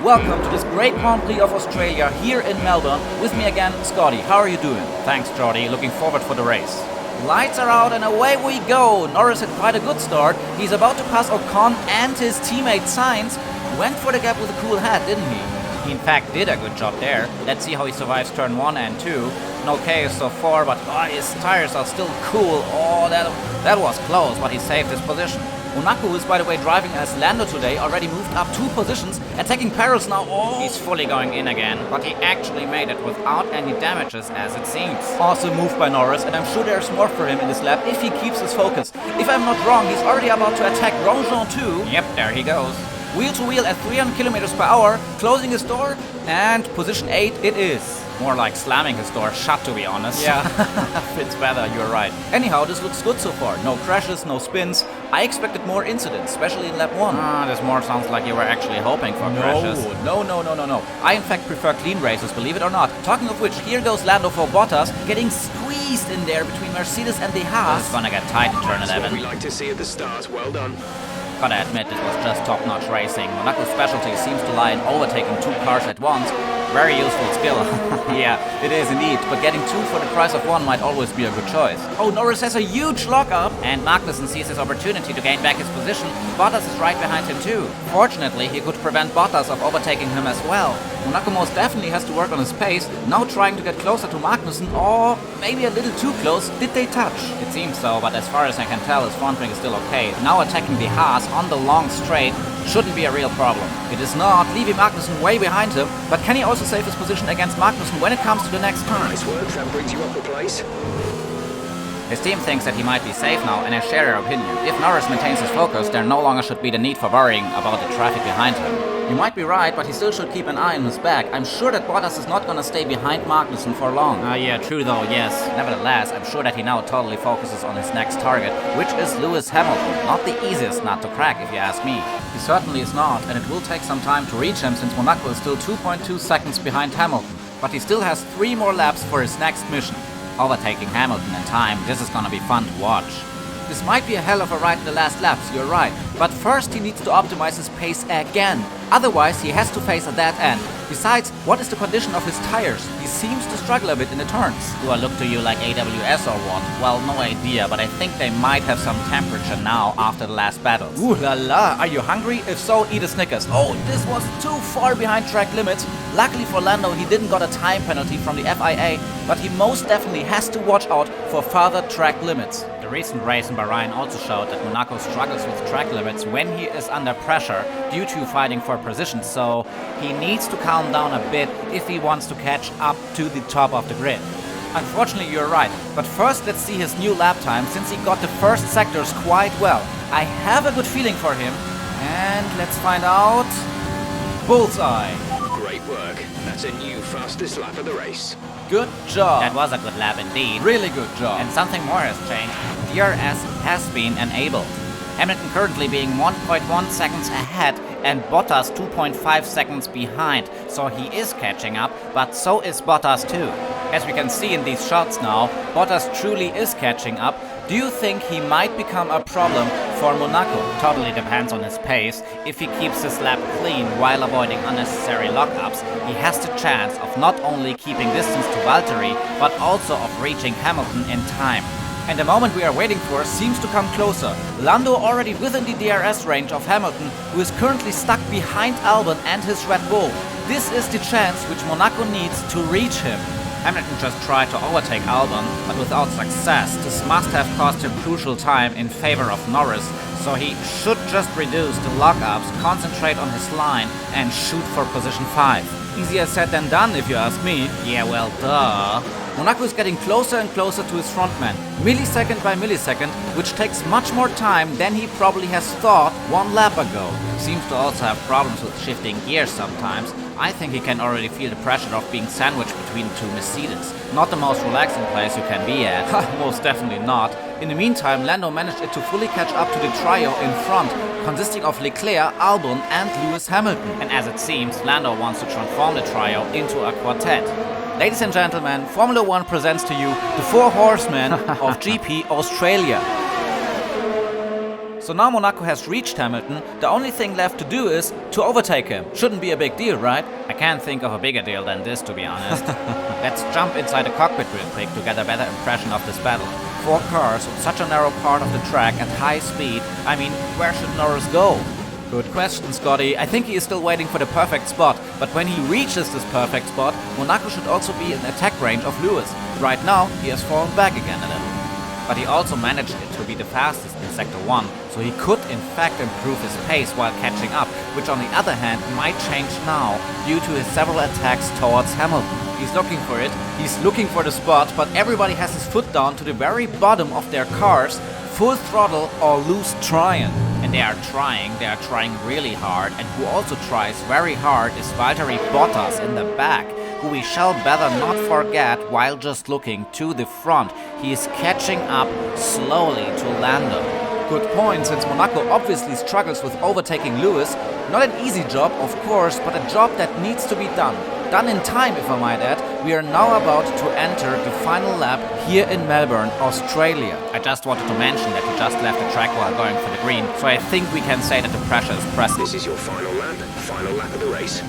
welcome to this great Grand Prix of Australia here in Melbourne. With me again, Scotty. How are you doing? Thanks, Jordy. Looking forward for the race. Lights are out and away we go. Norris had quite a good start. He's about to pass Ocon and his teammate Sainz. Went for the gap with a cool head, didn't he? He in fact did a good job there. Let's see how he survives turn 1 and 2. No chaos so far, but his tires are still cool. Oh, that was close, but he saved his position. Monaco, who is by the way driving as Lando today, already moved up 2 positions, attacking Paris now. Oh! He's fully going in again, but he actually made it without any damages as it seems. Awesome move by Norris, and I'm sure there's more for him in this lap if he keeps his focus. If I'm not wrong, he's already about to attack Grosjean too. Yep, there he goes. Wheel to wheel at 300 kilometers per hour, closing his door, and position 8 it is. More like slamming his door shut, to be honest. Yeah, fits better, you're right. Anyhow, this looks good so far. No crashes, no spins. I expected more incidents, especially in lap 1. This more sounds like you were actually hoping for crashes. No. I in fact prefer clean races, believe it or not. Talking of which, here goes Lando for Bottas, getting squeezed in there between Mercedes and the Haas. This is gonna get tight in turn 11. That's what we like to see at the start. Well done. Gotta admit, this was just top-notch racing. Monaco's specialty seems to lie in overtaking 2 cars at once. Very useful skill. Yeah, it is indeed, but getting 2 for the price of 1 might always be a good choice. Oh, Norris has a huge lock-up, and Magnussen sees his opportunity to gain back his position. Bottas is right behind him too. Fortunately, he could prevent Bottas of overtaking him as well. Monaco most definitely has to work on his pace, now trying to get closer to Magnussen, or maybe a little too close. Did they touch? It seems so, but as far as I can tell, his front wing is still okay. Now attacking the Haas on the long straight shouldn't be a real problem. It is not, leaving Magnussen way behind him, but can he also save his position against Magnussen when it comes to the next turn? Nice work, that brings you up a place. His team thinks that he might be safe now, and I share their opinion. If Norris maintains his focus, there no longer should be the need for worrying about the traffic behind him. You might be right, but he still should keep an eye on his back. I'm sure that Bottas is not gonna stay behind Magnussen for long. Yeah, true though, yes. Nevertheless, I'm sure that he now totally focuses on his next target, which is Lewis Hamilton. Not the easiest nut to crack, if you ask me. He certainly is not, and it will take some time to reach him since Monaco is still 2.2 seconds behind Hamilton. But he still has 3 more laps for his next mission. Overtaking Hamilton in time, this is gonna be fun to watch. This might be a hell of a ride in the last laps, you're right. But first he needs to optimize his pace again. Otherwise he has to face a dead end. Besides, what is the condition of his tires? He seems to struggle a bit in the turns. Do I look to you like AWS or what? Well, no idea, but I think they might have some temperature now after the last battles. Ooh la la, are you hungry? If so, eat a Snickers. Oh, this was too far behind track limits. Luckily for Lando, he didn't got a time penalty from the FIA, but he most definitely has to watch out for further track limits. The recent race in Bahrain also showed that Monaco struggles with track limits when he is under pressure due to fighting for position, so he needs to calm down a bit if he wants to catch up to the top of the grid. Unfortunately, you're right, but first let's see his new lap time since he got the first sectors quite well. I have a good feeling for him, and let's find out. Bullseye. Great work. That's a new fastest lap of the race. Good job. That was a good lap indeed. Really good job. And something more has changed. DRS has been enabled. Hamilton currently being 1.1 seconds ahead and Bottas 2.5 seconds behind. So he is catching up, but so is Bottas too. As we can see in these shots now, Bottas truly is catching up. Do you think he might become a problem for Monaco? Totally depends on his pace. If he keeps his lap clean while avoiding unnecessary lockups, he has the chance of not only keeping distance to Valtteri, but also of reaching Hamilton in time. And the moment we are waiting for seems to come closer. Lando already within the DRS range of Hamilton, who is currently stuck behind Albon and his Red Bull. This is the chance which Monaco needs to reach him. Hamilton just tried to overtake Albon, but without success. This must have cost him crucial time in favor of Norris, so he should just reduce the lockups, concentrate on his line, and shoot for position 5. Easier said than done, if you ask me. Yeah, well, duh. Monaco is getting closer and closer to his frontman, millisecond by millisecond, which takes much more time than he probably has thought 1 lap ago. Seems to also have problems with shifting gears sometimes. I think he can already feel the pressure of being sandwiched between 2 Mercedes. Not the most relaxing place you can be at. Most definitely not. In the meantime, Lando managed it to fully catch up to the trio in front, consisting of Leclerc, Albon and Lewis Hamilton. And as it seems, Lando wants to transform the trio into a quartet. Ladies and gentlemen, Formula 1 presents to you the 4 horsemen of GP Australia. So now Monaco has reached Hamilton, the only thing left to do is to overtake him. Shouldn't be a big deal, right? I can't think of a bigger deal than this, to be honest. Let's jump inside the cockpit real quick to get a better impression of this battle. 4 cars on such a narrow part of the track at high speed. I mean, where should Norris go? Good question, Scotty. I think he is still waiting for the perfect spot, but when he reaches this perfect spot, Monaco should also be in attack range of Lewis. Right now, he has fallen back again a little. But he also managed it to be the fastest in Sector 1, so he could in fact improve his pace while catching up, which on the other hand might change now due to his several attacks towards Hamilton. He's looking for it, he's looking for the spot, but everybody has his foot down to the very bottom of their cars, full throttle or lose trying. And they are trying really hard, and who also tries very hard is Valtteri Bottas in the back, who we shall better not forget while just looking to the front. He is catching up slowly to Lando. Good point, since Monaco obviously struggles with overtaking Lewis. Not an easy job, of course, but a job that needs to be done. Done in time, if I might add. We are now about to enter the final lap here in Melbourne, Australia. I just wanted to mention that he just left the track while going for the green, so I think we can say that the pressure is pressing. This is your final lap of the race.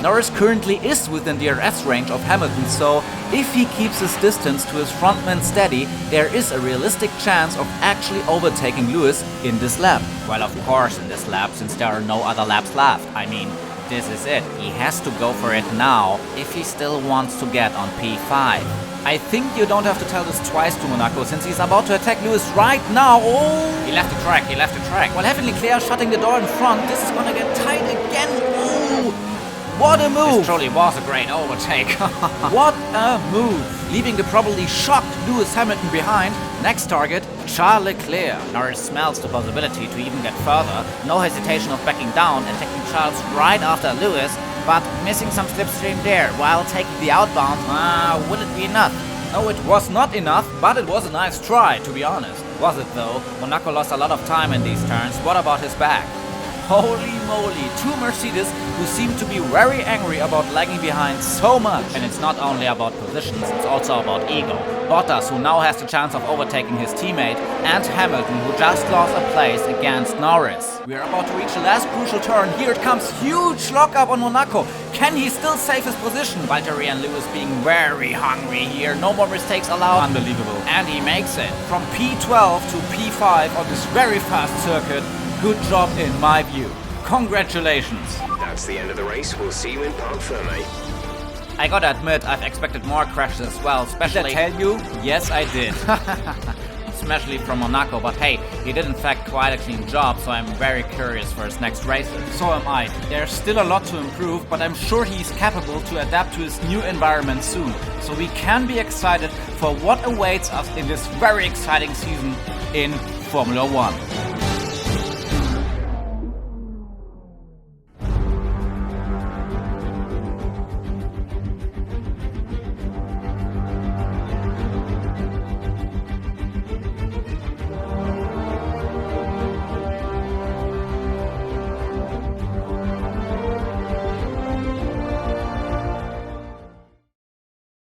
Norris currently is within DRS range of Hamilton, so if he keeps his distance to his frontman steady, there is a realistic chance of actually overtaking Lewis in this lap. Well, of course in this lap, since there are no other laps left. I mean, this is it. He has to go for it now if he still wants to get on P5. I think you don't have to tell this twice to Monaco, since he's about to attack Lewis right now. Oh! He left the track. While Heavenly Claire shutting the door in front, this is gonna get tight again. Oh! What a move! This truly was a great overtake. What a move! Leaving the probably shocked Lewis Hamilton behind. Next target, Charles Leclerc. Norris smells the possibility to even get further. No hesitation of backing down and taking Charles right after Lewis, but missing some slipstream there while taking the outbound. Will it be enough? No, it was not enough, but it was a nice try, to be honest. Was it though? Monaco lost a lot of time in these turns. What about his back? Holy moly, 2 Mercedes who seem to be very angry about lagging behind so much. And it's not only about positions, it's also about ego. Bottas, who now has the chance of overtaking his teammate, and Hamilton, who just lost a place against Norris. We are about to reach the last crucial turn. Here it comes, huge lockup on Monaco. Can he still save his position? Valtteri and Lewis being very hungry here. No more mistakes allowed. Unbelievable. And he makes it. From P12 to P5 on this very fast circuit. Good job in my view. Congratulations. That's the end of the race. We'll see you in Parc Fermé. I gotta admit, I've expected more crashes as well, especially... Did I tell you? Yes, I did. Especially from Monaco, but hey, he did in fact quite a clean job, so I'm very curious for his next races. So am I. There's still a lot to improve, but I'm sure he's capable to adapt to his new environment soon. So we can be excited for what awaits us in this very exciting season in Formula 1.